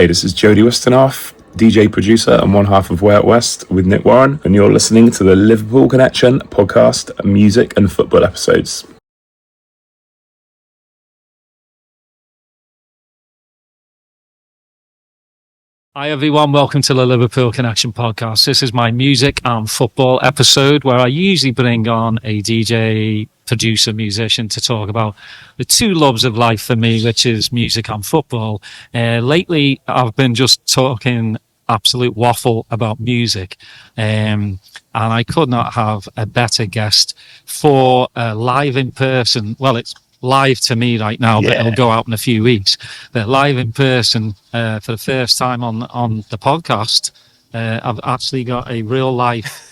Hey, this is Jody Wisternoff, DJ producer and one half of Way Out West with Nck Warren, and you're listening to the Liverpool Connection Podcast, music and football episodes. Hi everyone, welcome to the Liverpool Connection Podcast. This is my music and football episode where I usually bring on a DJ, producer, musician to talk about the two loves of life for me, which is music and football. Lately, I've been just talking absolute waffle about music, and I could not have a better guest for live in person. Well, it's live to me right now, but it'll go out in a few weeks. But live in person for the first time on the podcast, I've actually got a real life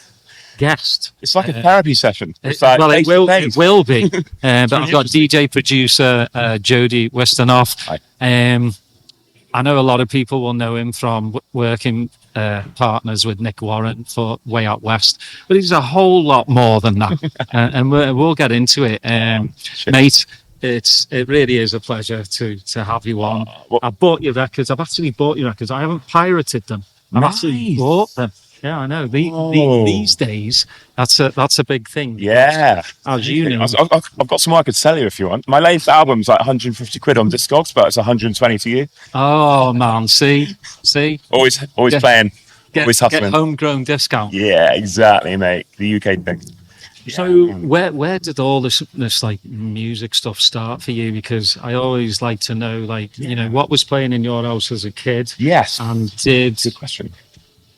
guest. It's like a therapy session. It will be. But I've got DJ producer Jody Wisternoff. I know a lot of people will know him from working partners with Nck Warren for Way Out West, but he's a whole lot more than that, and we'll get into it, mate. It really is a pleasure to have you on. I bought your records. I've actually bought your records. I haven't pirated them. I've actually bought them. Yeah, I know. These days, that's a big thing. Yeah. As you know. I've got some more I could sell you if you want. My latest album's like 150 quid on Discogs, but it's 120 to you. Oh, man. See? Always playing. Always hustling. Get homegrown discount. Yeah, exactly, mate. The UK thing. So where did all this like music stuff start for you? Because I always like to know, like, you know, what was playing in your house as a kid? Yes. And did good question.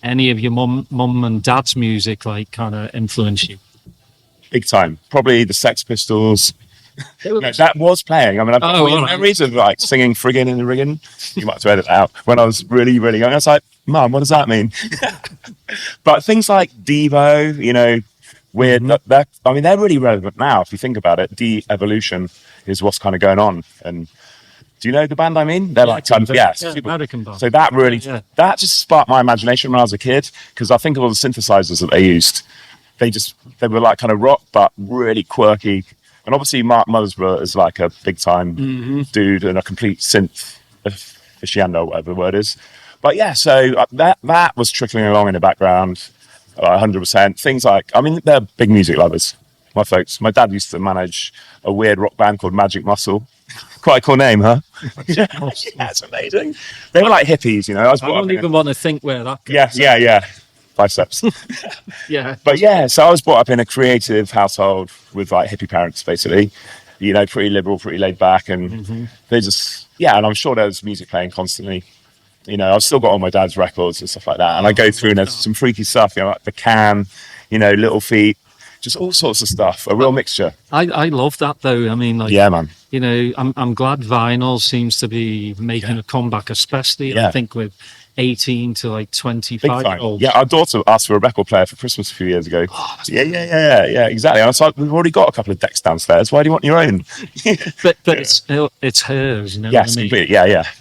Any of your mum and dad's music like kind of influence you? Big time. Probably the Sex Pistols. No, that was playing. I mean, I've got memories of like singing Friggin' in the Riggin'. You might have to edit that out. When I was really, really young, I was like, Mum, what does that mean? But things like Devo, you know, weird. I mean, they're really relevant now if you think about it. De-evolution is what's kind of going on. And do you know the band I mean? They're like American band. So that really that just sparked my imagination when I was a kid, because I think of all the synthesizers that they used. They were like kind of rock, but really quirky. And obviously Mark Mothersbaugh is like a big time dude and a complete synth aficionado, whatever the word is. But yeah, so that was trickling along in the background, 100%. Things like, I mean, they're big music lovers, my folks. My dad used to manage a weird rock band called Magic Muscle. Quite a cool name, huh? Yeah, it's amazing. They were like hippies, you know. I don't even want to think where that goes. Yeah. Biceps. Yeah. But yeah, so I was brought up in a creative household with like hippie parents, basically. You know, pretty liberal, pretty laid back, and they just, and I'm sure there was music playing constantly. You know, I've still got all my dad's records and stuff like that, and I go through and there's some freaky stuff, you know, like The Can, you know, Little Feat, just all sorts of stuff, a real mixture. I love that though. I mean, like, yeah, man. You know, I'm glad vinyl seems to be making a comeback, especially I think with 18 to like 25-year-olds. Yeah, our daughter asked for a record player for Christmas a few years ago. Yeah, exactly. And I was like, we've already got a couple of decks downstairs. Why do you want your own? but it's hers, you know. Yes, what I mean? completely.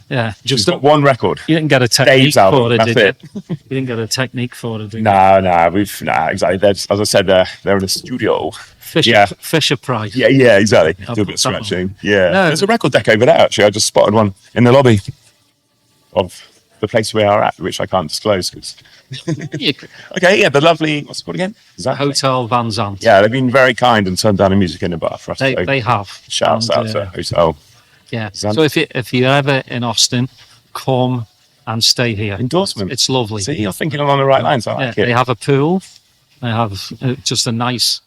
Yeah. Just got one record. You didn't get a technique for it, did you? It. You didn't get a technique for it, did you? No, exactly. As I said, they're in a studio. Fisher Price. Yeah, exactly. Do a bit of scratching. Yeah. No, there's a record deck over there, actually. I just spotted one in the lobby of the place we are at, which I can't disclose. The lovely, what's it called again? Hotel Van Zandt. Yeah, they've been very kind and turned down the music in the bar for us. They have. Shouts out to Hotel. Yeah. Zandt. So if you're ever in Austin, come and stay here. Endorsement. It's lovely. See, you're thinking along the right lines. I like it. They have a pool. They have just a nice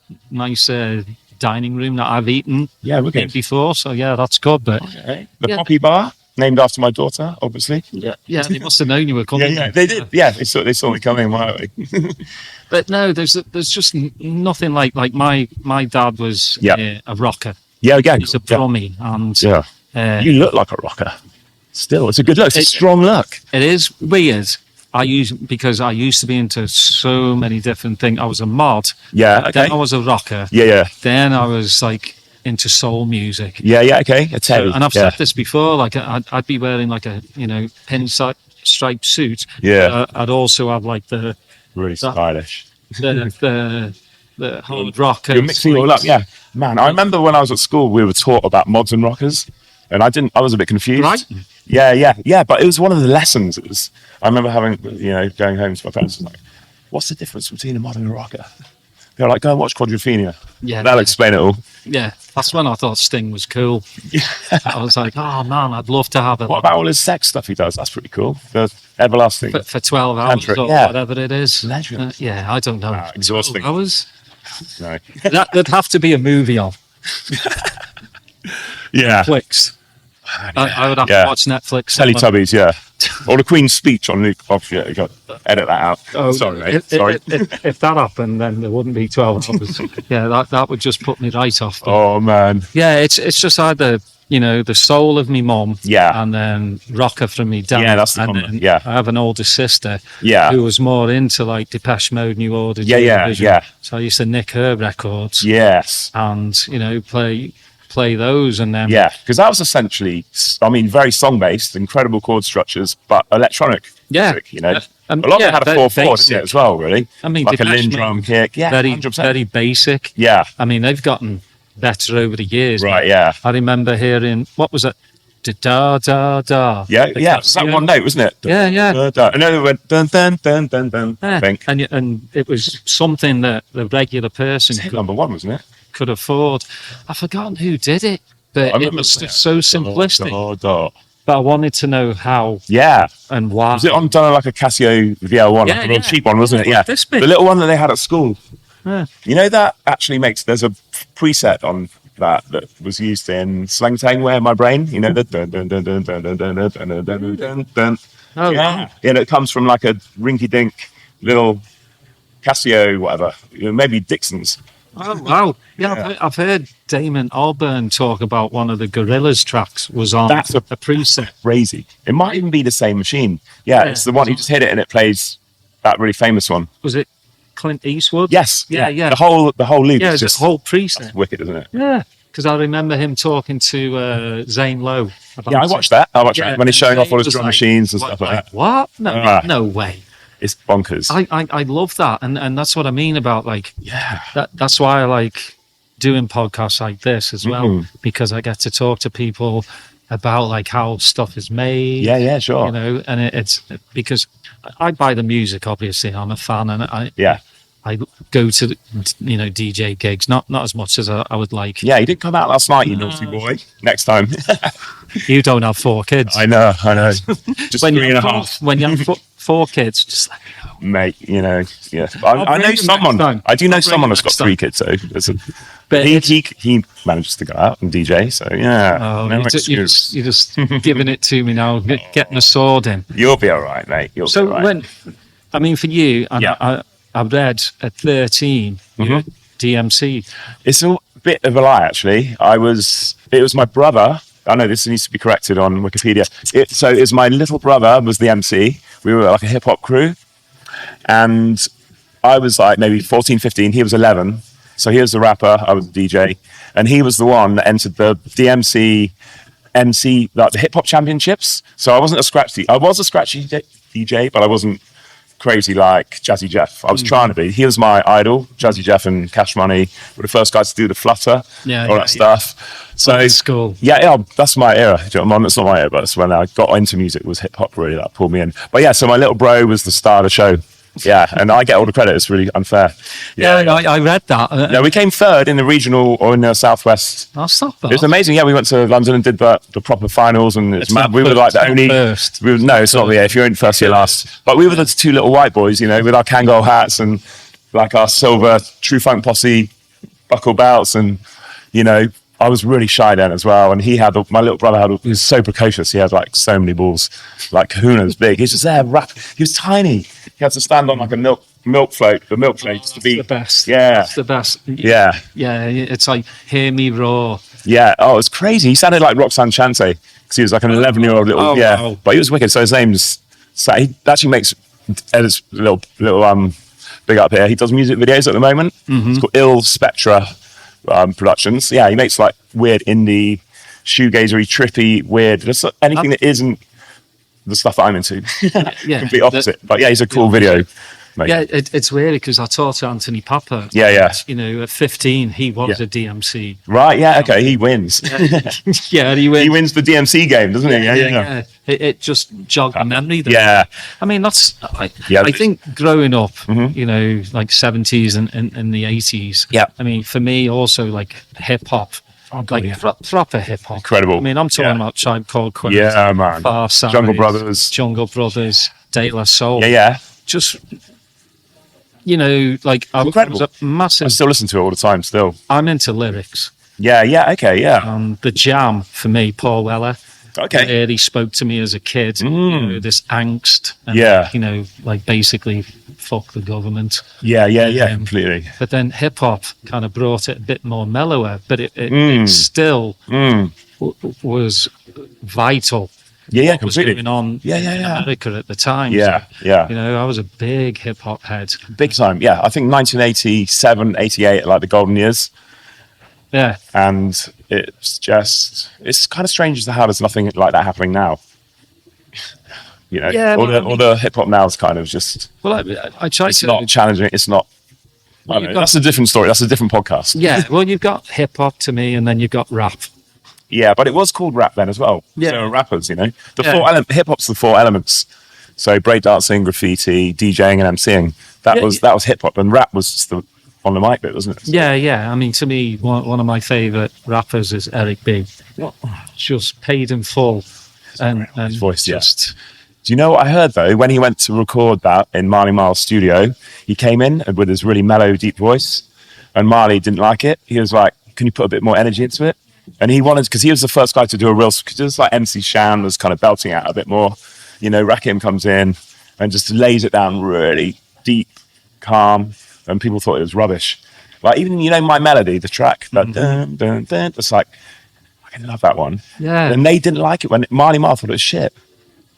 dining room that I've eaten before. So that's good. But the Poppy Bar, named after my daughter, obviously. Yeah. They must have known you were coming. Yeah, they did. Yeah, they saw me coming. Why? But no, there's just nothing like my dad was a rocker. Yeah, again, he's a brummie, and you look like a rocker. Still, it's a good look. It's a strong look. It is weird. Because I used to be into so many different things. I was a mod. Yeah, okay. Then I was a rocker. Yeah. Then I was like into soul music. Yeah, okay. And I've said this before. Like I'd be wearing like a pinstripe suit. Yeah. I'd also have like the really stylish. The hard rock. You're mixing it all up. Yeah, man. I remember when I was at school, we were taught about mods and rockers. And I was a bit confused. Right. Yeah. But it was one of the lessons. I remember going home to my parents and like, what's the difference between a modern and a rocker? They're like, go and watch Quadrophenia. Yeah. That'll explain it all. Yeah. That's when I thought Sting was cool. I was like, oh man, I'd love to have it. What about all his sex stuff he does? That's pretty cool. The everlasting. For 12 hours or whatever it is. Legend. I don't know. Exhausting. 12 hours? No. That'd have to be a movie on Yeah. Netflix. I would have to watch Netflix. Teletubbies, yeah. Or the Queen's speech on Luke. Oh, yeah, you got to edit that out. Oh, sorry, mate. Sorry. If that happened, then there wouldn't be 12 hours. Yeah, that would just put me right off. Oh, man. Yeah, it's just either, the soul of me mum. Yeah. And then rocker from me dad. Yeah, that's the common. Yeah. I have an older sister. Yeah. Who was more into like Depeche Mode, New Order. Yeah. So I used to nick her records. Yes. And, play those and then because that was essentially, very song based, incredible chord structures, but electronic music, a lot of it had a 4/4, didn't it, as well, really? Like a Lynn drum kick, very 100%. very basic. They've gotten better over the years, right? Yeah, I remember hearing, what was it, da da da. It's that one note, wasn't it? And then it went dun dun dun dun dun. I think. And it was something that the regular person number one, wasn't it? Could afford. I've forgotten who did it, but it was just so simplistic. But I wanted to know how. Yeah. And why. Was it on done like a Casio VL1? Yeah, a real cheap one, wasn't it? Yeah. This bit. The little one that they had at school. Yeah. That actually there's a preset on that was used in Slang Tang, Where My Brain. The dun dun dun dun dun dun dun dun dun dun dun. Oh, yeah. And it comes from like a rinky dink little Casio, whatever. Maybe Dixon's. Oh wow! Yeah, I've heard Damon Albarn talk about one of the Gorillaz tracks was on. That's a preset. Crazy. It might even be the same machine. Yeah, it's the one you just hit it and it plays that really famous one. Was it Clint Eastwood? Yes. Yeah. The whole loop. Yeah, is just a whole preset. That's wicked, isn't it? Yeah, because I remember him talking to Zane Lowe. I watched that. That when he's showing off all his drum machines and stuff like that. What? No way. It's bonkers. I love that, and that's what I mean about that's why I like doing podcasts like this as well, because I get to talk to people about like how stuff is made. Yeah, sure. And it's because I buy the music. Obviously, I'm a fan, and I go to DJ gigs, not as much as I would like. Yeah, you didn't come out last night, you naughty boy. Next time. You don't have 4 kids. I know. Just when 3.5. When you have 4 kids, just let me know. Mate, yeah. I know someone. I do know someone that's got 3 kids, though. But he manages to go out and DJ, so yeah. Oh, you're just giving it to me now, getting a sword in. You'll be all right, mate. You'll be all right. For you, I read at 13, DMC. It's a bit of a lie, actually. It was my brother. I know this needs to be corrected on Wikipedia. So it was my little brother was the MC. We were like a hip hop crew. And I was like maybe 14, 15. He was 11. So he was the rapper. I was the DJ. And he was the one that entered the DMC MC, like the hip hop championships. So I wasn't a scratchy. I was a scratchy DJ, but I wasn't crazy like Jazzy Jeff. I was trying to be. He was my idol. Jazzy Jeff and Cash Money were the first guys to do the flutter, all that stuff. So school. Yeah, that's my era. It's not my era, but that's when I got into music. It was hip hop really that pulled me in. But yeah, so my little bro was the star of the show. Yeah, and I get all the credit. It's really unfair. I read that. We came third in the regional or in the southwest. That's not bad. It was amazing. Yeah, we went to London and did the proper finals, and we were like the only. First. No, it's not. Yeah, if you're in first, you're last. But we were the 2 little white boys, with our Kangol hats and like our silver True Funk Posse buckle belts, and I was really shy then as well. And my little brother he was so precocious. He had like so many balls, like kahunas big. He's just there, he was tiny. He had to stand on like a milk float, the milk float to be the best. Yeah. It's the best. Yeah. Yeah. It's like, hear me roar. Yeah. Oh, it was crazy. He sounded like Roxanne Shante because he was like an 11-year-old little, wow. But he was wicked. So his name's, he actually makes Ed's little big up here. He does music videos at the moment. It's called Ill Spectra Productions. Yeah. He makes like weird indie, shoegazery, trippy, weird, just anything that isn't the stuff that I'm into. Complete opposite. But yeah, he's a cool video Like, Yeah, it's weird because I taught Anthony Papa. Yeah, yeah. You know, at 15, he was Yeah. a DMC. Right, yeah, okay, he wins. Yeah, he He wins the DMC game, doesn't he? Yeah. It just jogged the memory. Yeah. I mean, that's, I Yeah. think growing up, you know, like 70s and the 80s. Yeah. I mean, for me also like hip hop. God, Like yeah. proper hip hop. Incredible. I mean, I'm talking Yeah. about Tribe Called Quest. Yeah, man. Far Savage, Jungle Brothers. De La Soul. Yeah, yeah. Just, you know, like I Incredible. was a I massive. still listen to it all the time still. I'm into lyrics. Yeah, yeah, okay, yeah. The Jam for me, Paul Weller. Okay. Really spoke to me as a kid. You know, this angst. And, Yeah. you know, like basically fuck the government. Yeah, yeah, yeah, completely. But then hip hop kind of brought it a bit more mellower, but it still was vital. Yeah, yeah, What was completely. going on in America at the time. Yeah, So, yeah. you know, I was a big hip hop head. Big time, yeah. I think 1987, 88 are like the golden years. Yeah. And it's kind of strange as to how there's nothing like that happening now. You know, Yeah, all the hip hop now is kind of just, Well, I tried it's to. not challenging. It's not, I don't know, that's a different story. That's a different podcast. Yeah, well, you've got hip hop to me, and then you've got rap. Yeah, but it was called rap then as well. Yeah. So rappers, you know, Yeah. hip hop's the four elements. So breakdancing, graffiti, DJing, and MCing. That was hip hop, and rap was just the on the mic bit, wasn't it? Yeah, yeah. I mean, to me, one of my favourite rappers is Eric B. Just paid in full, and His voice, just Do you know what I heard though? When he went to record that in Marley Marl's studio, he came in with his really mellow, deep voice, and Marley didn't like it. He was like, "Can you put a bit more energy into it?" And he wanted, because he was the first guy to do a real, because it was like MC Shan was kind of belting out a bit more. You know, Rakim comes in and just lays it down really deep, calm, and people thought it was rubbish. Like even, you know, My Melody, the track, that dun, dun, dun, it's like, I love that one. Yeah. And they didn't like it when Marley Marl thought it was shit.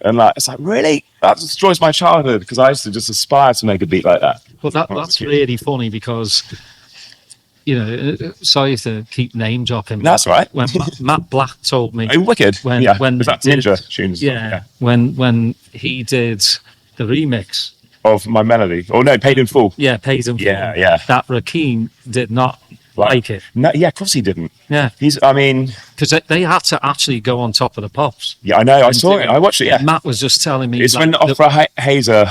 And like, it's like, really? That destroys my childhood, because I used to just aspire to make a beat like that. Well, that's really funny because, you know, sorry to keep name dropping. That's right. When Matt Black told me, Oh, wicked. when was that he did- Ninja tunes? yeah, when he did the remix, Of My Melody. Oh no, Paid in Full. yeah, paid him. Yeah, yeah. That Rakim did not like it. No, yeah, of course he didn't. Yeah, I mean, because they had to actually go on top of the pops. yeah, I know. I saw it. I watched it. Yeah, Matt was just telling me. it's like, when Opera Hazer.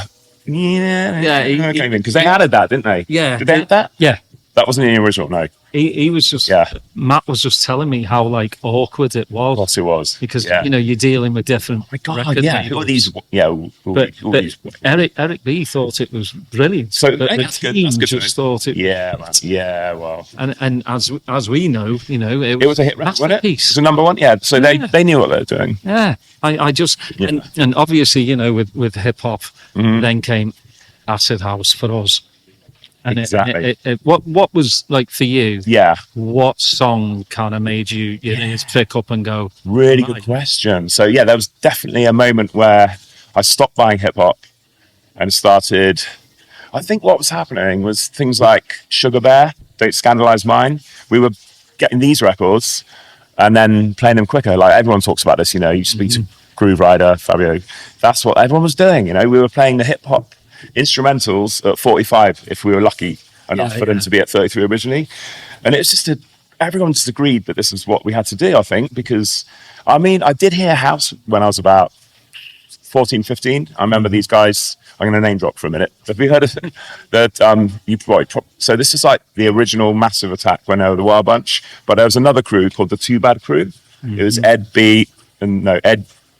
Yeah, came in because they added that, didn't they? Yeah. Did they add that? Yeah, That wasn't in the original. No, he was just. Yeah. Matt was just telling me how like awkward it was. of course it was. Because yeah. you know you're dealing with different record yeah, labels. all these, yeah, all But these. Eric B thought it was brilliant. So but that's good. Rakim That's good to just know. thought it. Yeah, man. Yeah, well, And as we know, you know, it was a hit record, wasn't it? It masterpiece. was a number one. Yeah, so Yeah. they knew what they were doing. Yeah, I just Yeah. and obviously you know with hip hop, Mm-hmm. then came acid house for us. And Exactly. what was like for you? Yeah, What song kind of made your ears pick up and go? really "Right." good question. So yeah, there was definitely a moment where I stopped buying hip hop and started. I think what was happening was things like Sugar Bear, Don't Scandalize Mine. We were getting these records and then playing them quicker. Like everyone talks about this, you know, you speak to Groove Rider, Fabio. That's what everyone was doing. You know, we were playing the hip hop instrumentals at 45 if we were lucky enough for them to be at 33 originally. And it's just everyone just agreed that this is what we had to do, I think, because I mean, I did hear house when I was about 14, 15. I remember these guys. I'm going to name drop for a minute. Have you heard of that? So this is like the original Massive Attack when they were the Wild Bunch, but there was another crew called the Too Bad Crew. It was Ed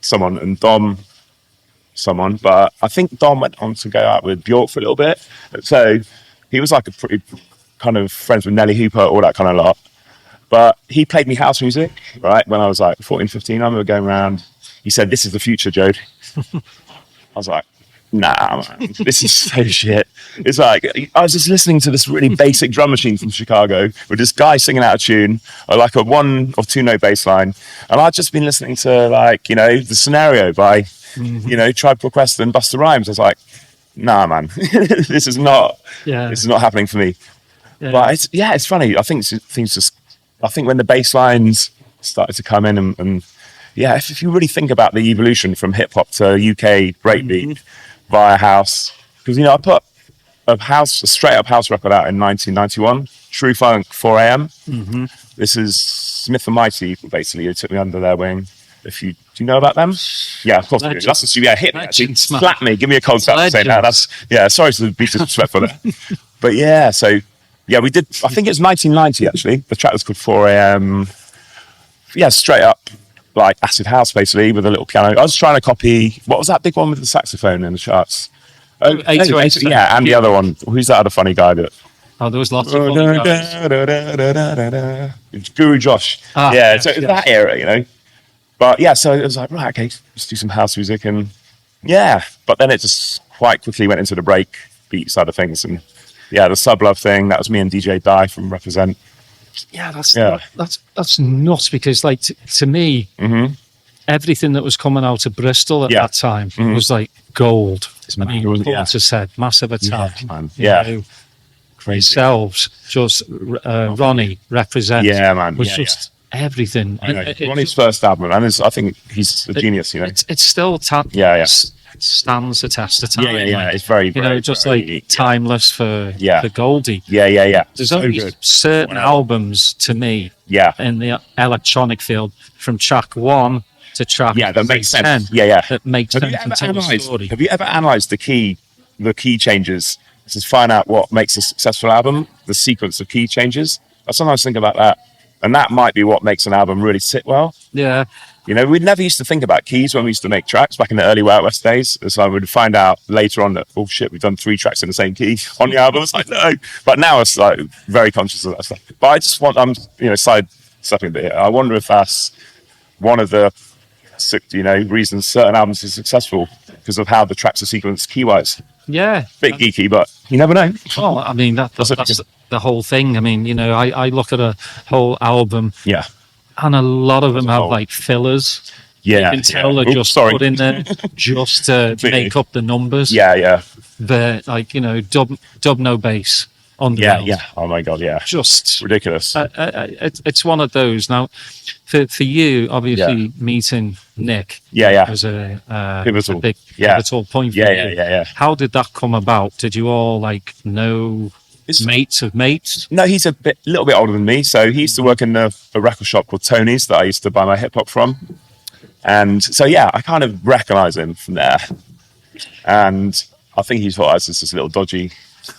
someone and Dom someone, but I think Dom went on to go out with Bjork for a little bit. So he was like a pretty kind of friends with Nelly Hooper, all that kind of lot. But he played me house music, right? When I was like 14, 15, I remember going around. He said, "This is the future, Jode." I was like, "Nah, man, this is so shit." It's like, I was just listening to this really basic drum machine from Chicago with this guy singing out a tune, or like a 1 or 2 note bass line. And I'd just been listening to like, you know, The Scenario by, you know, Tribe Called Quest and Busta Rhymes. I was like, "Nah, man, this is not happening for me." Yeah. But it's funny. I think I think when the bass lines started to come in and yeah, if you really think about the evolution from hip hop to UK breakbeat via house, because, you know, I put a straight up house record out in 1991. True Funk, 4 a.m. Mm-hmm. This is Smith and Mighty, basically, who took me under their wing. Do you know about them? Yeah, of course. Legends. That's hit me. Actually. Legends, man. Slap me. Give me a cold slap and say that. Sorry to be disrespectful there. But yeah, so yeah, we did. I think it was 1990 actually. The track was called 4 a.m. Yeah, straight up like acid house basically with a little piano. I was trying to copy. What was that big one with the saxophone in the charts? Oh, 808. Yeah, and the other one. Who's that other funny guy that? Oh, there was lots of funny guys. Guru Josh. So it was that era, you know. But yeah, so it was like, right, okay, let's do some house music. And yeah, but then it just quite quickly went into the break beat side of things. And yeah, the Sub Love thing, that was me and DJ Di from Represent. Yeah, that's nuts because, like, to me, everything that was coming out of Bristol at that time was like gold. I mean, Porter said, massive attack. Crazy. Yourselves, just Ronnie, Represent. Yeah, man. Was just everything. Ronnie's first album, and I think he's a genius, you know. It's still stands the test of time. Yeah. It's very, very, just very, like timeless for Goldie. Yeah. There's only certain albums to me in the electronic field from track 1 to track that makes 10 sense. That makes sense and tell the story. Have you ever analysed the key changes to find out what makes a successful album? The sequence of key changes. I sometimes think about that, and that might be what makes an album really sit well. Yeah. You know, we never used to think about keys when we used to make tracks back in the early Wild West days. So I would find out later on that, oh shit, we've done 3 tracks in the same key on the album. It's like, no. But now it's like very conscious of that stuff. But I just want, side stepping a bit here. I wonder if that's one of the, reasons certain albums are successful because of how the tracks are sequenced key-wise. Yeah. Bit geeky, but you never know. Well, I mean, that's the whole thing. I mean, I look at a whole album. Yeah. And a lot of them have like fillers. Yeah. You can tell they're just put in there just to make up the numbers. Yeah. They're like, dub no bass on the Yeah. Oh my God, yeah. Just ridiculous. It's one of those. Now, for you, obviously, meeting Nck was a big pivotal point for you. Yeah. How did that come about? Did you all know mates of mates? No, he's a little bit older than me. So he used to work in a record shop called Tony's that I used to buy my hip hop from. And so, I kind of recognize him from there. And I think he thought I was just this little dodgy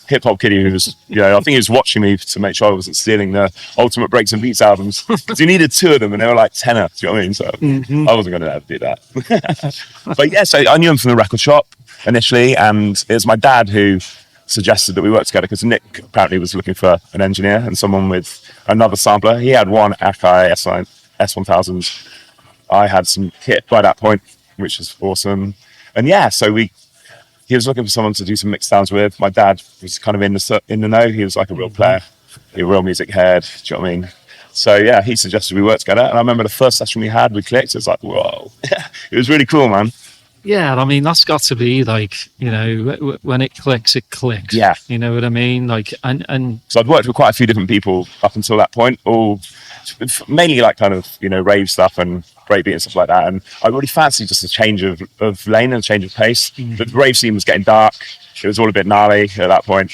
hip hop kiddie who was, I think he was watching me to make sure I wasn't stealing the Ultimate Breaks and Beats albums because he needed 2 of them and they were like tenner. Do you know what I mean? So I wasn't going to ever do that. But so I knew him from the record shop initially, and it was my dad who suggested that we work together because Nck apparently was looking for an engineer and someone with another sampler. He had one Akai S1000. I had some kit by that point, which was awesome. And so he was looking for someone to do some mix downs with. My dad was kind of in the know. He was like a real player, a real music head. Do you know what I mean? So he suggested we work together. And I remember the first session we had, we clicked. It was like, whoa. It was really cool, man. Yeah, I mean, that's got to be like, when it clicks, it clicks. Yeah. You know what I mean? Like, and so I'd worked with quite a few different people up until that point, all mainly like kind of, rave stuff and breakbeat and stuff like that. And I really fancied just a change of lane and a change of pace. The rave scene was getting dark. It was all a bit gnarly at that point.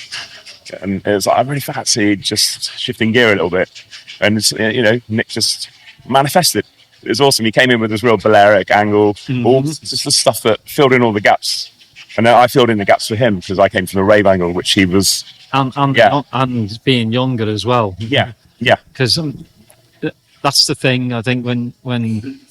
And it was like, I really fancied just shifting gear a little bit. And, Nck just manifested. It was awesome. He came in with this real Balearic angle, all just the stuff that filled in all the gaps. And then I filled in the gaps for him because I came from the rave angle, which he was. And being younger as well. Yeah. Because that's the thing. I think when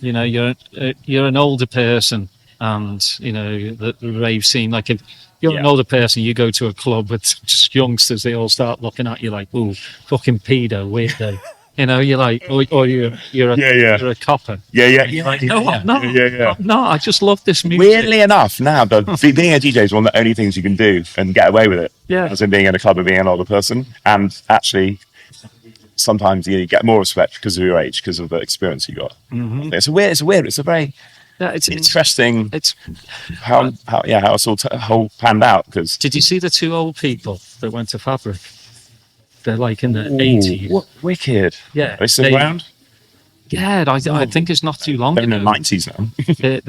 you're an older person, and the rave scene, like if you're an older person, you go to a club with just youngsters, they all start looking at you like, "Ooh, fucking pedo, weirdo." You're like, or you're a copper. Yeah. Like, no, I'm not. No, I just love this music. Weirdly enough, now being a DJ is one of the only things you can do and get away with it. Yeah. As in being in a club and being an older person, and actually, sometimes you get more respect because of your age, because of the experience you got. It's weird. It's a very it's interesting. It's how it's all panned out. Because did you see the 2 old people that went to Fabric? They're like in the 80s. What wicked! Yeah, are they still around? Yeah, I think it's not too long They're in ago. the 90s now.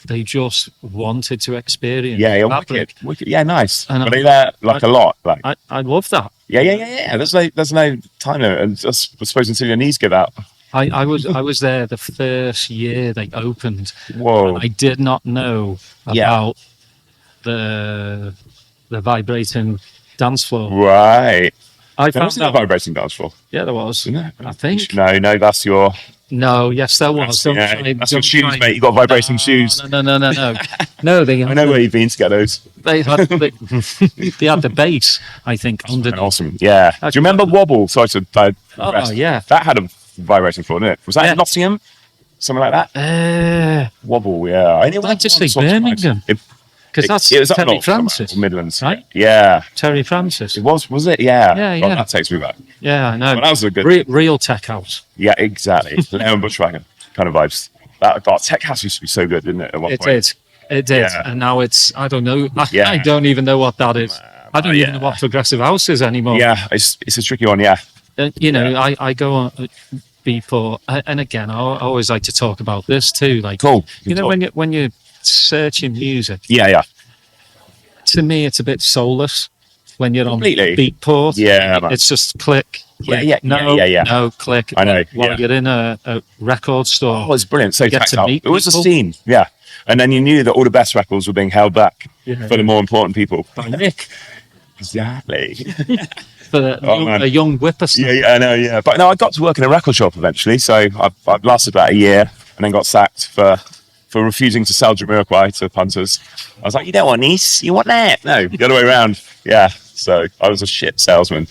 They just wanted to experience. Yeah, fabric. wicked. Yeah, nice. And But they there like a lot. Like, I love that. yeah. There's no time limit, and just I suppose until your knees give out. I was there the first year they opened. Whoa. I did not know Yeah. about the vibrating dance floor. Right. I There found wasn't a out. vibrating dance floor. Yeah, there was. No. I think. No, that's your. No, yes, there was. That's your shoes, mate. You got vibrating shoes. No. No, they. I know where you've been to get those. They had they had the bass. I think under. Awesome. Yeah. Do you remember Wobble? Sorry to Oh yeah. That had a vibrating floor, didn't it? Was that in Nottingham? Something like that? Wobble, yeah. I'd like to say Birmingham. Because that's it was up Terry north, Francis. Midlands. Right? Yeah. Terry Francis. It was it? Yeah. Yeah. God, that takes me back. Yeah, I know. Well, that was a good. Real tech house. Yeah, exactly. Lemon Bushwagon kind of vibes. That Tech House used to be so good, didn't it? At one point. It did. Yeah. And now it's, I don't know. Yeah. I don't even know what that is. I don't even know what progressive house is anymore. Yeah, it's a tricky one, yeah. You know, I go on before, and again, I always like to talk about this too. Like, Cool. you know, when you're searching music, Yeah. to me, it's a bit soulless when you're Completely. on Beatport. Yeah, man. It's just click. Yeah. No, click. I know, While yeah. you're in a record store. Oh, it's brilliant. So Get to tactile. meet It was a people. scene, yeah. And then you knew that all the best records were being held back Yeah. for the more important people. By Nick, Exactly. for man. a young whippersnapper. Yeah, I know, yeah. But no, I got to work in a record shop eventually. So I lasted about a year and then got sacked for refusing to sell Jamiroquai to punters. I was like, you don't want this, you want that. No, the other way around. Yeah. So I was a shit salesman.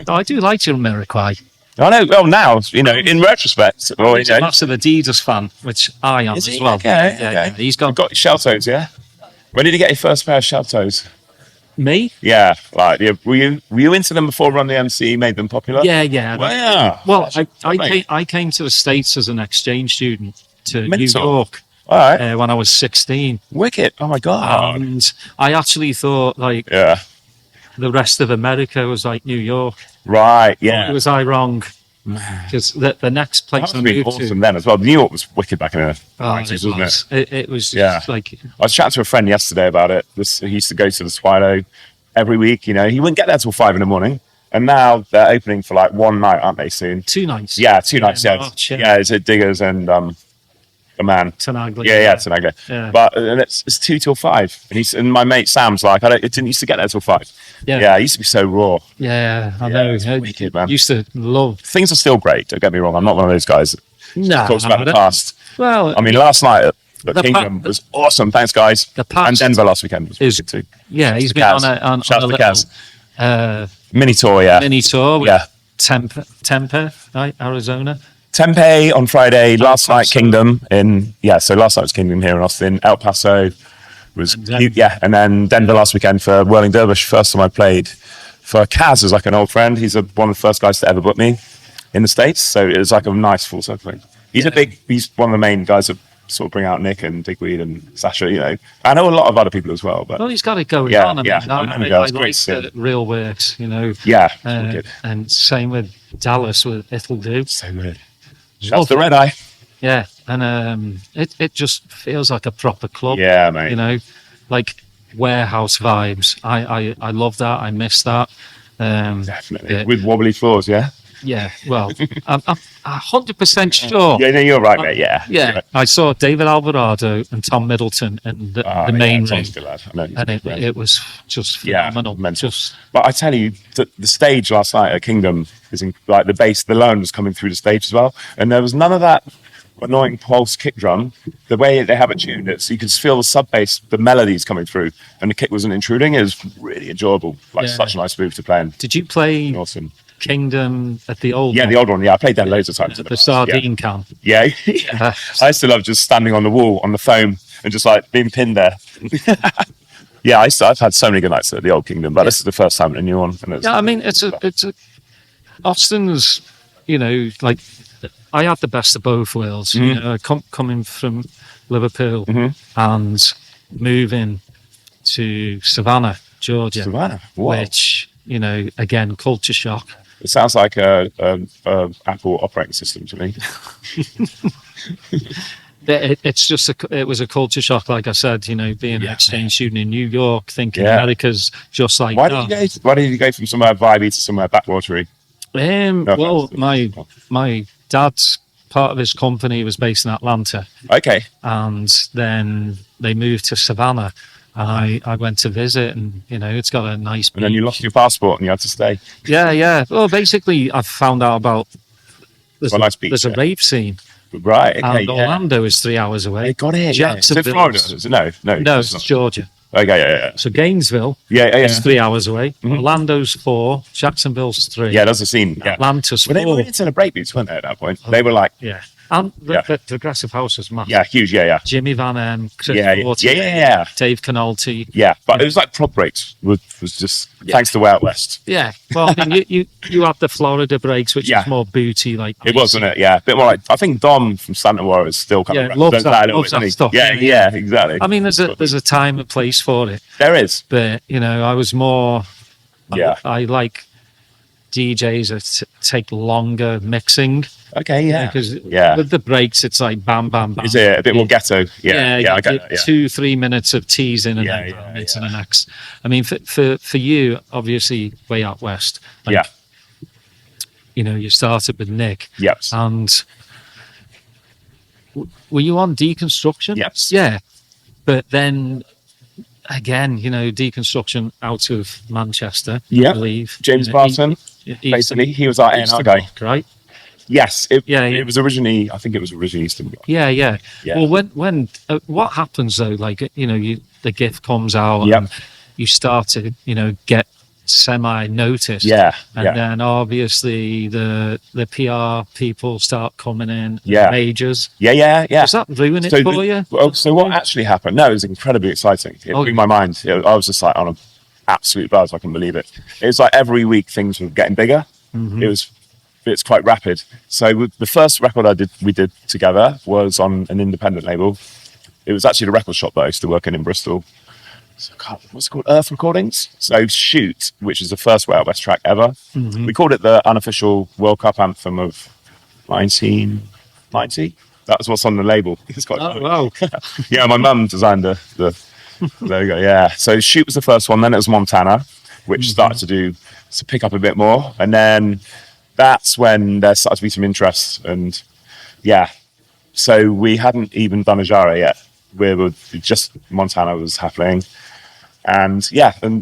Oh, I do like Jamiroquai. I know. Well, now, you know, in retrospect. Well, He's a massive Adidas fan, which I am as well. Okay. Yeah, he's got You've got shell toes, yeah? When did you get your first pair of shell toes? me. Yeah, like were you into them before Run the MC made them popular? Yeah. Well, yeah. Well, Right. I came to the States as an exchange student to New Mental. York All right. when I was 16. Wicked. Oh my god. And I actually thought like Yeah. the rest of America was like New York. Right. Yeah. Was I wrong? Because the next That place must I have been moved awesome to, then as well. New York was wicked back in the 90s, wasn't it? it was Yeah. like I was chatting to a friend yesterday about it. He used to go to the Swallow every week. You know, he wouldn't get there till 5 a.m, and now they're opening for like one night, aren't they? Soon. 2 nights. Yeah, 2 nights. Yeah, March, yeah. It's at Diggers and the man. Tenaglia. Yeah, Tenaglia. Yeah. But and it's 2 till 5, and my mate Sam's like, it didn't used to get there till 5. Yeah. It used to be so raw. Yeah, I Yeah, know. it's wicked, man. Used to love. Things are still great. Don't get me wrong. I'm not one of those guys that Nah, talks about the past. Well, I mean, last night at The Kingdom pa- was awesome. Thanks, guys. The past and Denver last weekend was is- wicked too. yeah, he's been Kaz. on Shout a out to little Kaz. Mini tour, yeah. mini tour with Yeah. Tempe, right, Arizona. Tempe on Friday, last night Paso. Kingdom so last night was Kingdom here in Austin. El Paso was And then- cute, yeah, and then Denver last weekend for Whirling Dervish. First time I played for Kaz, who's like an old friend. He's one of the first guys to ever book me in the States, so it was like a nice full circle thing. He's one of the main guys that sort of bring out Nick and Digweed and Sasha. You know, I know a lot of other people as well, but Well, he's got it going Yeah, on. I yeah. mean, I know, I yeah, it's like great to see. that Real Works, you know. yeah, it's wicked. And same with Dallas with It'll Do. So good. Shouts to Red Eye. Yeah, and it just feels like a proper club. Yeah, mate. You know, like warehouse vibes. I love that. I miss that. Definitely. Yeah. With wobbly floors, yeah? Yeah, well, I'm 100% sure. Yeah, no, you're right, mate. Yeah. Yeah, Right. I saw David Alvarado and Tom Middleton in the main room, Tom's a good lad. I know he's a and good friend. it was just Yeah, phenomenal. mental. Just But I tell you, the stage last night at Kingdom is like the bass, the loan was coming through the stage as well, and there was none of that annoying pulse kick drum. The way they have it tuned, so you could feel the sub bass, the melodies coming through, and the kick wasn't intruding. It was really enjoyable, like Yeah. such a nice move to play in. did you play Awesome. Kingdom at the old Yeah, one? the old one. Yeah, I played that loads of times. in the past, sardine can? Yeah. Yeah. I used to love just standing on the wall on the foam and just like being pinned there. Yeah, I've had so many good nights at the old Kingdom, but this is the first time at a new one. And it's, Yeah, I mean it's a Austin's, you know, like I had the best of both worlds. You Mm-hmm. know, coming from Liverpool and moving to Savannah, Georgia, Savannah. Wow. which, you know, again, culture shock. It sounds like a Apple operating system to me. It was a culture shock, like I said, being an exchange student in New York, thinking America's just like why that. Why did you go from somewhere vibey to somewhere backwatery? My dad's part of his company was based in Atlanta. Okay. And then they moved to Savannah. And I went to visit, and it's got a nice beach. And then you lost your passport and you had to stay. Yeah. Well, basically, I found out about there's a rave scene. Right. Okay. And Orlando is 3 hours away. Got it. Jacksonville. Is it Florida? Is it? No, it's Georgia. Okay. Yeah. So Gainesville is 3 hours away. Mm-hmm. Orlando's 4. Jacksonville's 3. Yeah, that's the scene. Yeah. Atlanta's 4. They were into the breakbeats, weren't they, at that point? They were like... Yeah. And the Progressive House was massive. Yeah, huge, yeah. Jimmy Van M, Chris Forty, Dave Canolti. Yeah, but it was like prop breaks was just thanks to Way Out West. Yeah, well, I mean, you had the Florida breaks, which is more booty, like it wasn't it? Yeah, a bit more like I think Dom from Santa Laura is still kind of loves that stuff. Yeah, exactly. I mean, there's a time and place for it. There is, but I was more. Yeah, I like DJs that take longer mixing. Okay, because with the breaks, it's like bam, bam, bam. Is it a bit more ghetto? Yeah, I get it. 2-3 minutes of teasing and then into the next. I mean, for you, obviously, Way Out West. You started with Nck. Yes. And were you on Deconstruction? Yes. Yeah. But then again, Deconstruction out of Manchester, I believe. James Barton, basically, he was our A&R guy. Right? Yes, it was originally. I think it was originally Eastern Bloc. Yeah. Well, when what happens though? Like the gift comes out, and you start to get semi-noticed. Yeah. Then obviously the PR people start coming in. Majors. Yeah. Does that ruin it for you? Well, so what actually happened? No, it was incredibly exciting. It blew my mind. I was just like on an absolute buzz. I couldn't believe it. It was like every week things were getting bigger. Mm-hmm. It's quite rapid. So the first record we did together was on an independent label. It was actually the record shop that I used to work in Bristol. So, what's it called? Earth Recordings. So Shoot, which is the first Way Out West track ever. Mm-hmm. We called it the unofficial World Cup anthem of 1990. That was what's on the label. It's quite funny. Wow. Yeah, my mum designed the logo. Yeah. So Shoot was the first one. Then it was Montana, which started to pick up a bit more. And then that's when there started to be some interest. And so we hadn't even done a genre yet. We were just Montana was happening. And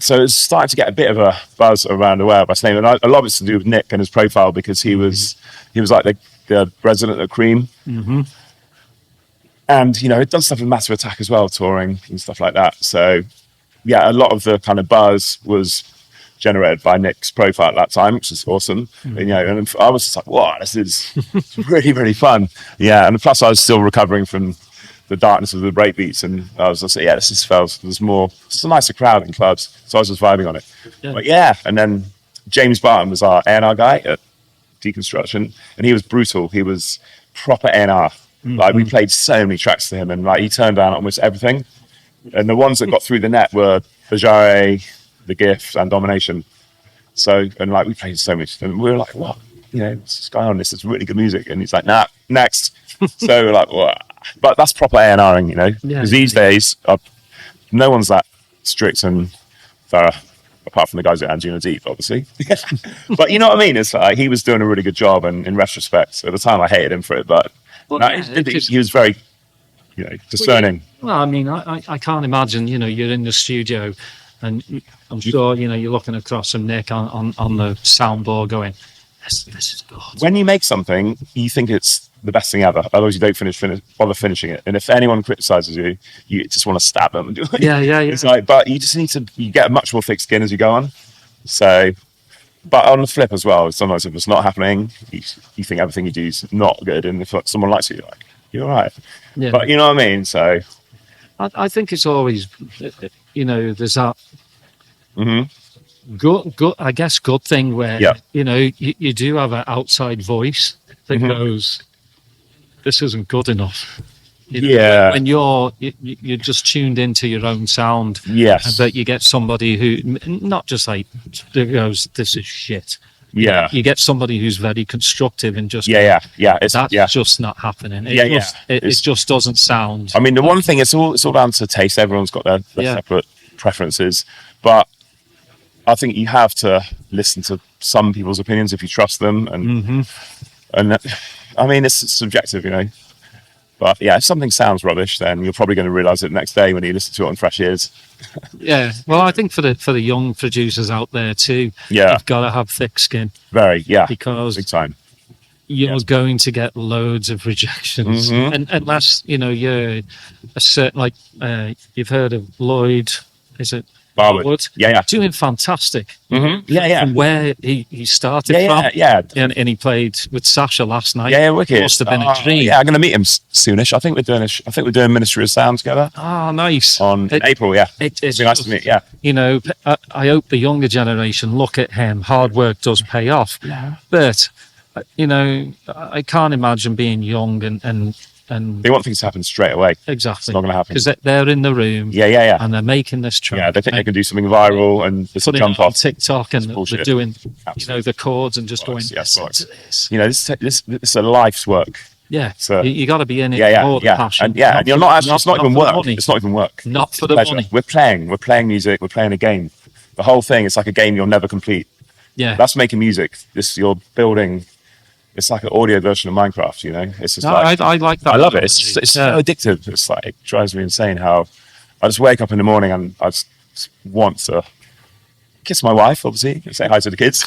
so it's starting to get a bit of a buzz around the Way Out West name. And a lot of it's to do with Nck and his profile because he was like the president of Cream. Mm-hmm. And, he'd done stuff with Massive Attack as well, touring and stuff like that. So, a lot of the kind of buzz was generated by Nick's profile at that time, which is awesome. Mm-hmm. And I was just like, wow, this is really, really fun. Yeah, and plus I was still recovering from the darkness of the breakbeats, and I was just like, it's a nicer crowd in clubs, so I was just vibing on it. But and then James Barton was our A&R guy at Deconstruction, and he was brutal. He was proper A&R. Mm-hmm. Like we played so many tracks to him, and like he turned down almost everything. And the ones that got through the net were Bajare, The Gift, and Domination. So, and like we played so much, and we were like, what? What's this guy on? This is really good music. And he's like, nah, next. So we're like, what? But that's proper A&Ring, because these days, no one's that strict and thorough, apart from the guys at Angina Deep, obviously. But you know what I mean? It's like he was doing a really good job, and in retrospect, at the time I hated him for it, but he was very, discerning. Well, I mean, I can't imagine, you're in the studio, and I'm sure, you're looking across from Nck on the soundboard going, this is good. When you make something, you think it's the best thing ever. Otherwise, you don't bother finishing it. And if anyone criticizes you, you just want to stab them. Yeah. It's like, but you just you get a much more thick skin as you go on. So, but on the flip as well, sometimes if it's not happening, you think everything you do is not good. And if someone likes it, you're all right. Yeah. But you know what I mean? So, I think it's always, there's that. Mm-hmm. Good thing where you do have an outside voice that goes, this isn't good enough. When you're just tuned into your own sound, yes, but you get somebody who not just like goes, this is shit, Yeah. You get somebody who's very constructive and just Yeah. It's that's just not happening. It just doesn't sound. I mean, the one thing, it's all down to taste. Everyone's got their separate preferences, but I think you have to listen to some people's opinions if you trust them, and I mean, it's subjective, you know. But yeah, if something sounds rubbish, then you're probably going to realise it the next day when you listen to it on fresh ears. Yeah, well, I think for the young producers out there too, you've got to have thick skin. Very, because big time. You're going to get loads of rejections, and unless you're a certain, like you've heard of Lloyd, is it? Barwood. Yeah. Doing fantastic. From where he started from. And he played with Sasha last night. Yeah, wicked. Must have been a dream. Yeah, I'm going to meet him soonish. I think we're doing Ministry of Sound together. Oh, nice. In April, yeah. It's be nice to meet. Yeah. You know, I hope the younger generation look at him. Hard work does pay off. Yeah. But you know, I can't imagine being young and they want things to happen straight away. Exactly. It's not going to happen. Because they're in the room. Yeah. And they're making this track. Yeah, they think they can do something viral and just jump off TikTok, and they're doing, the chords and just going, listen to this. You know, this is a life's work. Yeah. So you got to be in it for the passion. And you're not actually, it's not even work. It's not even work. Not for the money. We're playing music. We're playing a game. The whole thing, it's like a game you'll never complete. Yeah. That's making music. You're building. It's like an audio version of Minecraft, you know. It's just I like that. I love it. It's so addictive. It's like, it drives me insane how I just wake up in the morning and I just want to kiss my wife, obviously, and say hi to the kids.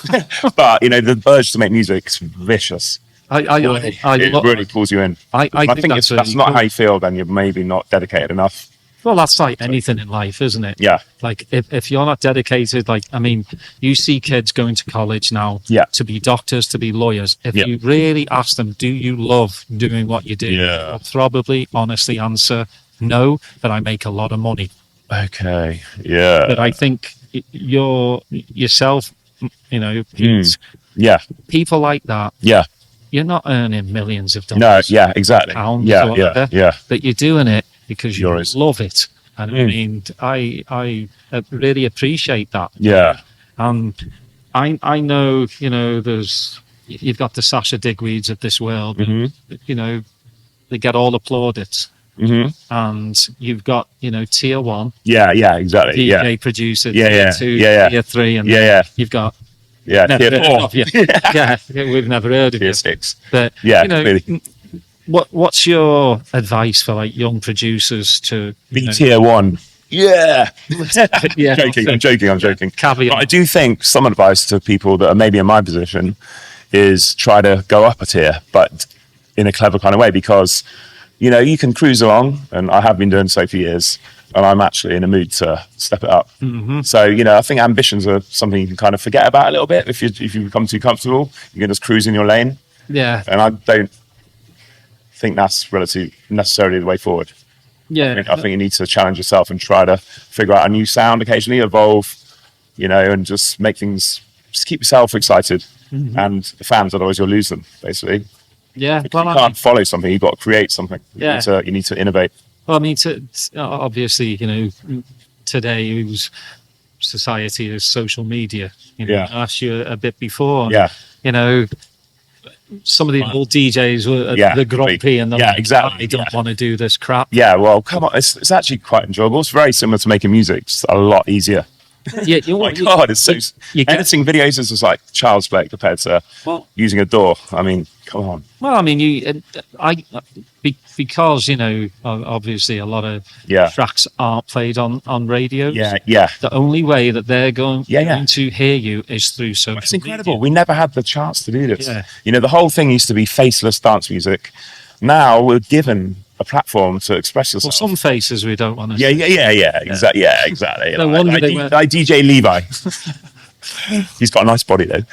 But you know, the urge to make music is vicious. It really pulls you in. I think if that's not how you feel, then you're maybe not dedicated enough. Well, that's like anything in life, isn't it? Yeah. Like if you're not dedicated, like, I mean, you see kids going to college now to be doctors, to be lawyers. If you really ask them, do you love doing what you do? They'll probably honestly answer, no, but I make a lot of money. Okay. Yeah. But I think yourself, you know, people like that. Yeah. You're not earning millions of dollars. No, yeah, exactly. Pounds, yeah. But you're doing it because you love it. And I mean, I really appreciate that. Yeah. And I know, you know, you've got the Sasha Digweeds of this world, you know, they get all the plaudits. And you've got, you know, tier 1. Yeah, exactly. DJ producer, tier 2, tier 3, and you've got tier 4. We've never heard of tier you. 6. But you know, what's your advice for like young producers to be tier 1? Yeah. I'm joking. Caveat. But I do think some advice to people that are maybe in my position is try to go up a tier, but in a clever kind of way, because you know, you can cruise along, and I have been doing so for years, and I'm actually in a mood to step it up. So, you know, I think ambitions are something you can kind of forget about a little bit. If you become too comfortable, you can just cruise in your lane. Yeah. And I don't think that's necessarily the way forward. Yeah. I think you need to challenge yourself and try to figure out a new sound occasionally, evolve, you know, and just make things, just keep yourself excited. And the fans, otherwise you'll lose them, basically. Yeah, you can't follow something. You've got to create something. Yeah, you need to innovate. Well, I mean, obviously, you know, today society is social media. You know, I asked you a bit before. Yeah, you know, some of the old DJs were the grumpy and exactly. I don't want to do this crap. Yeah, well, come on, it's actually quite enjoyable. It's very similar to making music, just a lot easier. Yeah, oh my God, it's so editing videos is just like child's play compared to using a DAW. I mean, come on. Well, I mean, because you know, obviously a lot of tracks aren't played on radios. Yeah. The only way that they're going to hear you is through social media. It's incredible. We never had the chance to do this. Yeah. You know, the whole thing used to be faceless dance music. Now we're given a platform to express yourself. Well, some faces we don't want to see. Exactly. Yeah, exactly. No wonder I DJ Levi. He's got a nice body though.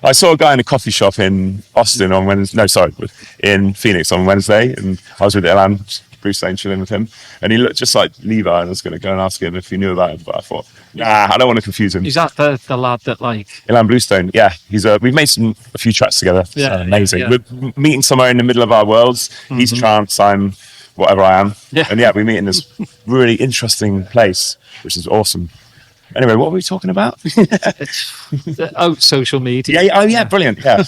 I saw a guy in a coffee shop in Austin on Wednesday. No, sorry, in Phoenix on Wednesday, and I was with Ilan Bluestone chilling with him, and he looked just like Levi. And I was going to go and ask him if he knew about him, but I thought, I don't want to confuse him. Is that the lad that like Ilan Bluestone? Yeah, we've made a few tracks together. Yeah, amazing. Yeah. We're meeting somewhere in the middle of our worlds. He's trance, I'm whatever I am, and we meet in this really interesting place, which is awesome. Anyway, what were we talking about? Social media. Yeah, brilliant. Yeah.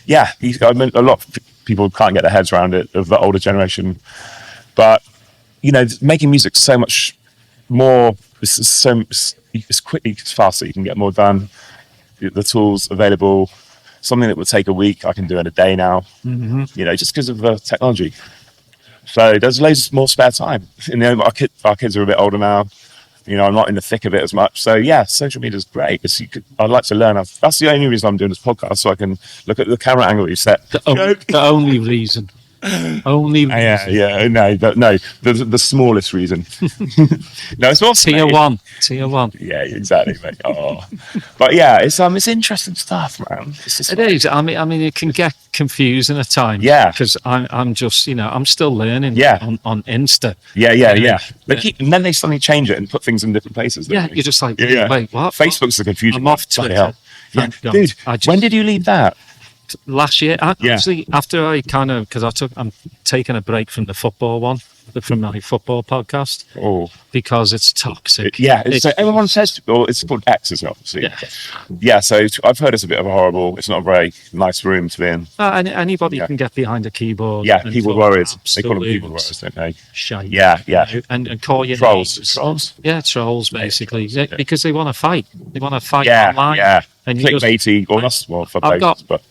Yeah. I mean, a lot of people can't get their heads around it, of the older generation. But, making music so much more, it's quickly, it's faster. You can get more done. The tools available, something that would take a week, I can do in a day now, just because of the technology. So there's loads more spare time. Our kids are a bit older now. I'm not in the thick of it as much. So yeah, social media is great. I'd like to learn. That's the only reason I'm doing this podcast, so I can look at the camera angle you set. The only reason. Only reason. No, the smallest reason. No, it's not tier one. Yeah, exactly, mate. Oh, but yeah, it's interesting stuff, man. It is. I mean, it can get confusing at times. Yeah, because I'm just, I'm still learning. Yeah. on Insta. Yeah. And then they suddenly change it and put things in different places. Yeah, you're just like, wait, what? Facebook's the confusion. I'm off Twitter. Yeah, dude. When did you leave that? Last year, actually, after I because I'm taking a break from the football one, from my football podcast, because it's toxic. So everyone says, it's called X as well. So I've heard it's a bit of a horrible. It's not a very nice room to be in. Anybody can get behind a keyboard. Yeah, keyboard warriors. They call them keyboard warriors, don't they? Shite. Yeah. And call your trolls. Trolls. Yeah, trolls basically, because they want to fight. They want to fight online. Yeah. And clickbaity, for posts, but.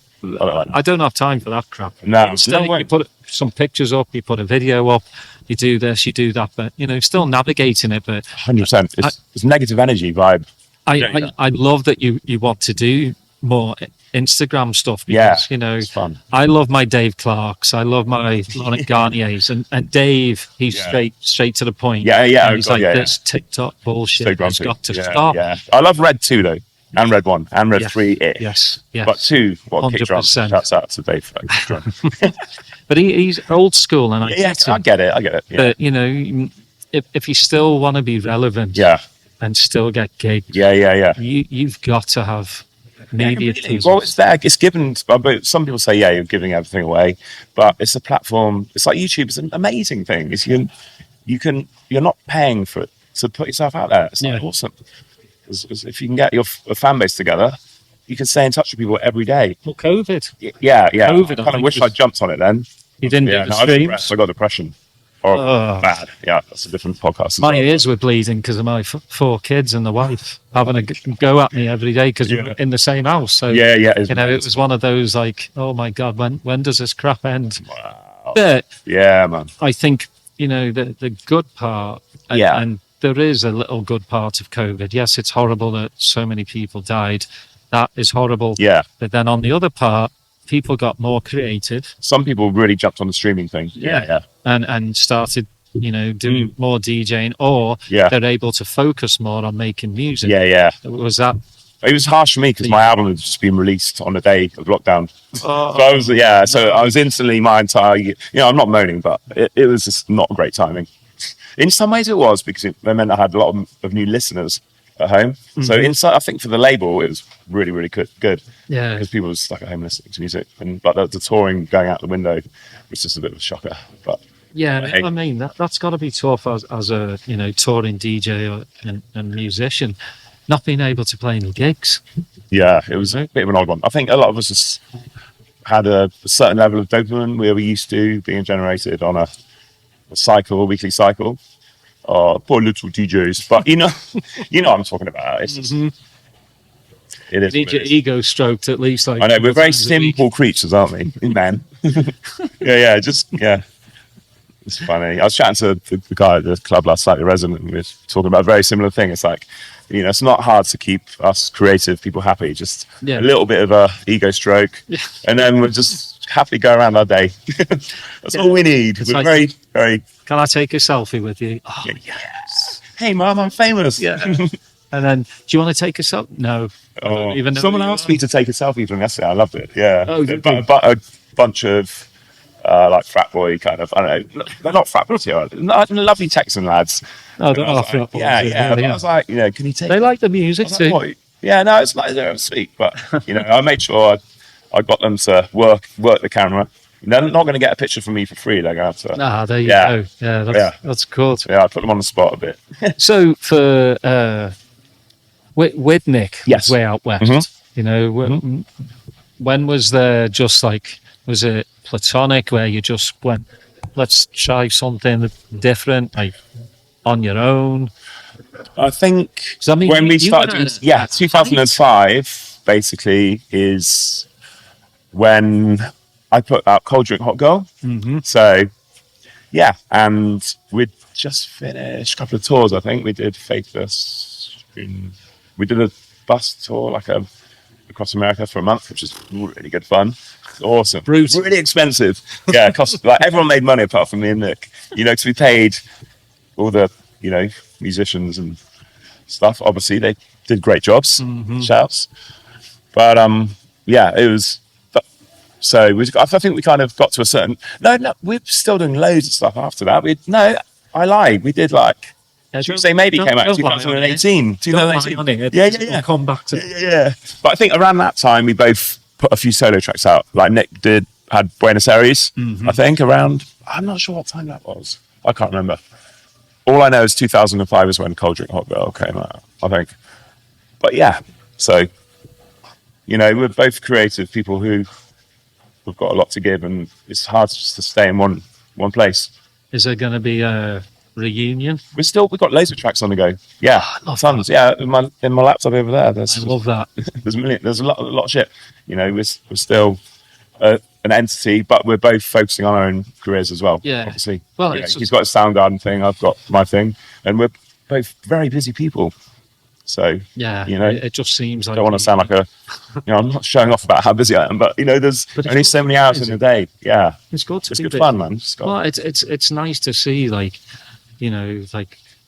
I don't have time for that crap. No, you put some pictures up, you put a video up, you do this, you do that, but still navigating it. But 100%, it's negative energy vibe. I love that you want to do more Instagram stuff because it's fun. I love my Dave Clarks, I love my Laurent Garniers, and Dave, he's straight to the point. Yeah. He's this TikTok bullshit has got to stop. Yeah, I love Red 2 though. And Red 1 and Red 3. Yes. But 2, kick drum. Shouts out to Dave. But he's old school, and I get it. Yeah. But if you still want to be relevant, and still get gigs, you've got to have media. Well, it's there. It's given. But some people say, you're giving everything away, but it's a platform. It's like YouTube. It's an amazing thing. You're not paying for it to put yourself out there. It's awesome. If you can get your fan base together, you can stay in touch with people every day. Well, COVID. Yeah. COVID, I kind of wish I jumped on it then. You didn't do the streams? I got depression. Bad. Yeah, that's a different podcast. My ears were bleeding because of my 4 kids and the wife having a go at me every day because we're in the same house. So it was one of those like, oh my God, when does this crap end? Wow. But man, I think the good part, and there is a little good part of COVID. Yes, it's horrible that so many people died. That is horrible. Yeah. But then on the other part, people got more creative. Some people really jumped on the streaming thing. Yeah. And started, doing more DJing, or they're able to focus more on making music. Yeah. Was that? It was harsh for me because my album had just been released on the day of lockdown. So I was instantly my entire. I'm not moaning, but it was just not great timing. In some ways it was, because it meant I had a lot of new listeners at home. So I think for the label, it was really, really good. Yeah. Because people were stuck at home listening to music. But the touring going out the window was just a bit of a shocker. But yeah, I mean, that's got to be tough as a, touring DJ and musician, not being able to play any gigs. Yeah, it was a bit of an odd one. I think a lot of us just had a certain level of dopamine we were used to being generated on a weekly cycle. Poor little DJs, but you know what I'm talking about. It's just, it is. Need your ego stroked at least. Like, I know we're very simple creatures, aren't we, man? It's funny. I was chatting to the guy at the club last night, the resident, and we were talking about a very similar thing. It's like, it's not hard to keep us creative people happy. Just a little bit of a ego stroke, and then we'll just happily go around our day. That's all we need. We're very, very. Can I take a selfie with you? Oh, yes. Hey, Mum, I'm famous. Yeah. And then, do you want to take a selfie? No. Even someone asked me to take a selfie from yesterday. I loved it. Yeah. But a bunch of like frat boy kind of. I don't know. They're not frat boys here. Lovely Texan lads. Oh, they're not frat boys. Yeah. But I was like, can you take? They like the music too. Like, yeah. No, it's like they're sweet, but I made sure I got them to work the camera. They're not going to get a picture from me for free. They're going to have to. There you go. Yeah, that's cool. Yeah, I put them on the spot a bit. So for with Nck, Yes. Way Out West. Mm-hmm. You know, when was there just like, was it platonic where you just went, let's try something different, like on your own? I think I mean, when we you started were doing, 2005 basically is when I put out Cold Drink Hot Girl. Mm-hmm. So, yeah, and we'd just finished a couple of tours, I think. We did Faithless. We did a bus tour, across America for a month, which was really good fun. Awesome. Brutal. Really expensive. Yeah, cost, everyone made money apart from me and Nick. You know, because we paid all the, musicians and stuff. Obviously, they did great jobs. Shouts. But, it was... So I think we kind of got to a certain... No, we're still doing loads of stuff after that. I lied. We did should we say maybe came out in 2018. 2018. Yeah. We'll come back to Yeah. But I think around that time we both put a few solo tracks out. Like Nick had Buenos Aires, I think, around... I'm not sure what time that was. I can't remember. All I know is 2005 is when Cold Drink Hot Girl came out, I think. But yeah, so, we're both creative people who... We've got a lot to give, and it's hard just to stay in one place. Is there going to be a reunion? We've got loads of tracks on the go. Yeah, tons. Yeah, in my laptop over there. I love that. There's a lot of shit. We're still an entity, but we're both focusing on our own careers as well. Yeah, obviously. Well, he's got a Soundgarden thing. I've got my thing, and we're both very busy people. So it just seems like... I don't want to sound like I'm not showing off about how busy I am, but there's only so many hours in a day. Yeah, it's good to be good busy. fun, man. Well, it's nice to see, I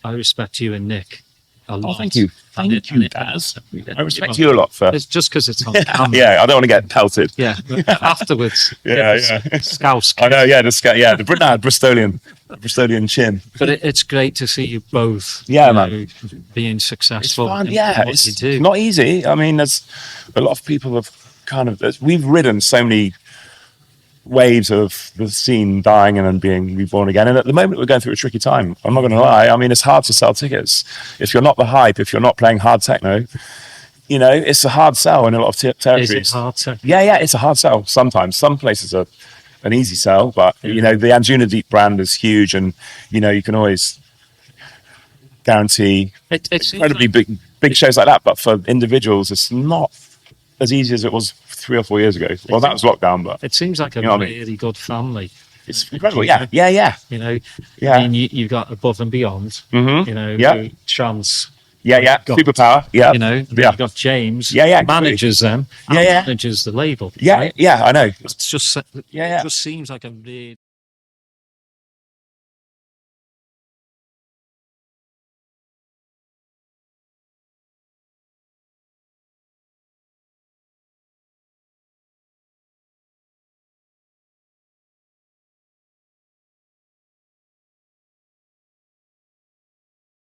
respect you and Nick a lot. Oh, thank you, Daz. I respect you a lot for... It's just because it's on camera. Yeah, I don't want to get pelted. Yeah, afterwards. yeah. Scouse. I know. Yeah, the Bristolian chin. But it's great to see you both. Yeah, man. Being successful. It's fun. In Yeah, what you do. Not easy. I mean, there's a lot of people have we've ridden so many waves of the scene dying and then being reborn again. And at the moment, we're going through a tricky time. I'm not going to lie. I mean, it's hard to sell tickets. If you're not the hype, if you're not playing hard techno, it's a hard sell in a lot of territories. Is it hard to? Yeah, it's a hard sell sometimes. Some places are an easy sell, but, the Anjuna Deep brand is huge, and, you can always guarantee incredibly big shows like that. But for individuals, it's not as easy as it was 3 or 4 years ago. Well, that was lockdown, but it seems like a really good family. It's incredible. Yeah. I mean, you've got Above and Beyond. Chance. Superpower. Yeah. You've got James. Manages them. Manages the label. Yeah. Right? Yeah. I know. It's just. It just seems like a really